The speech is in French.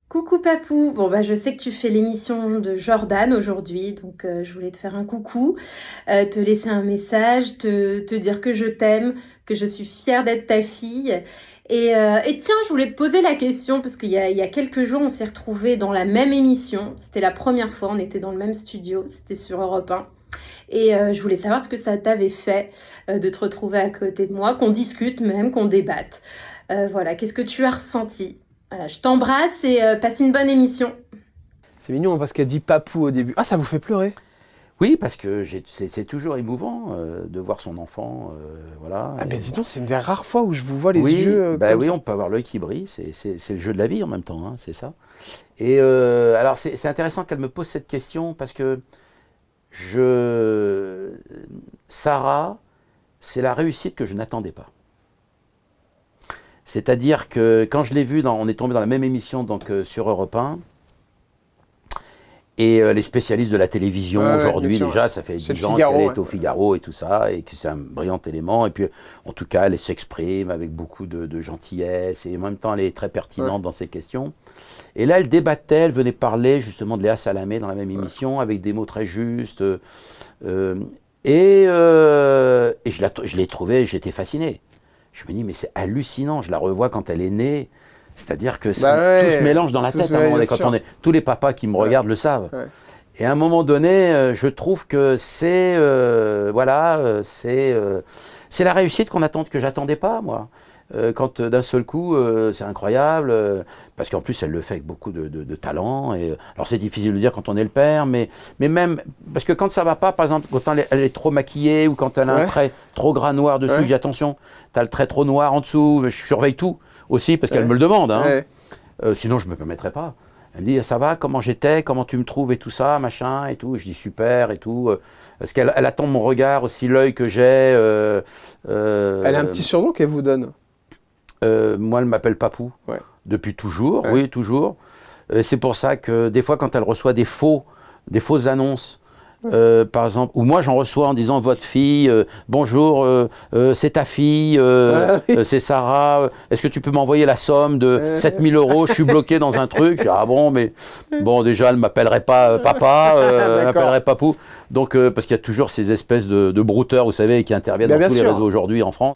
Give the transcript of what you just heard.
Coucou Papou, bon bah je sais que tu fais l'émission de Jordan aujourd'hui, donc je voulais te faire un coucou, te laisser un message, te dire que je t'aime, que je suis fière d'être ta fille. Et tiens, je voulais te poser la question, parce qu'il y a quelques jours, on s'est retrouvés dans la même émission. C'était la première fois, on était dans le même studio, c'était sur Europe 1. Et je voulais savoir ce que ça t'avait fait de te retrouver à côté de moi, qu'on discute même, qu'on débatte. Voilà, qu'est-ce que tu as ressenti? Voilà, je t'embrasse et passe une bonne émission. C'est mignon parce qu'elle dit papou au début. Ah, ça vous fait pleurer? Oui, parce que c'est toujours émouvant de voir son enfant, voilà. Ah, ben dis donc, c'est une des rares fois où je vous vois les Oui, yeux comme oui, ça. on peut avoir l'œil qui brille, c'est le jeu de la vie en même temps, hein, c'est ça. Et alors c'est intéressant qu'elle me pose cette question parce que Sarah, c'est la réussite que je n'attendais pas. C'est-à-dire que quand je l'ai vue, on est tombé dans la même émission donc sur Europe 1. Et les spécialistes de la télévision aujourd'hui, déjà, ça fait 10 ans qu'elle est au Figaro et tout ça, et que c'est un brillant élément. Et puis, en tout cas, elle s'exprime avec beaucoup de gentillesse, et en même temps, elle est très pertinente dans ses questions. Et là, elle débattait, elle venait parler justement de Léa Salamé dans la même émission, avec des mots très justes. Je l'ai trouvée, j'étais fasciné. Je me dis, mais c'est hallucinant, je la revois quand elle est née. C'est-à-dire que tout se mélange dans la tête. Tous les papas qui me regardent le savent. Ouais. Et à un moment donné, je trouve que c'est la réussite que j'attendais pas, moi. Quand d'un seul coup, c'est incroyable, parce qu'en plus elle le fait avec beaucoup de talent. Et, alors c'est difficile de dire quand on est le père, mais même, parce que quand ça va pas, par exemple, quand elle est trop maquillée ou quand elle a un trait trop gras noir dessus, je dis attention, tu as le trait trop noir en dessous, je surveille tout aussi, parce qu'elle me le demande. Hein. Sinon je ne me permettrais pas. Elle me dit, ça va, comment j'étais, comment tu me trouves et tout ça, machin et tout. Je dis super et tout. Parce qu'elle attend mon regard, aussi l'œil que j'ai. Elle a un petit surnom qu'elle vous donne? Moi, elle m'appelle Papou, depuis toujours, oui, toujours. C'est pour ça que des fois, quand elle reçoit des fausses annonces, par exemple, ou moi j'en reçois en disant votre fille, bonjour, c'est ta fille, c'est Sarah, est-ce que tu peux m'envoyer la somme de 7000 €, je suis bloqué dans un truc. Je dis, ah bon, mais bon, déjà elle ne m'appellerait pas papa, elle m'appellerait Papou. Donc, parce qu'il y a toujours ces espèces de brouteurs, vous savez, qui interviennent dans tous les réseaux aujourd'hui en France.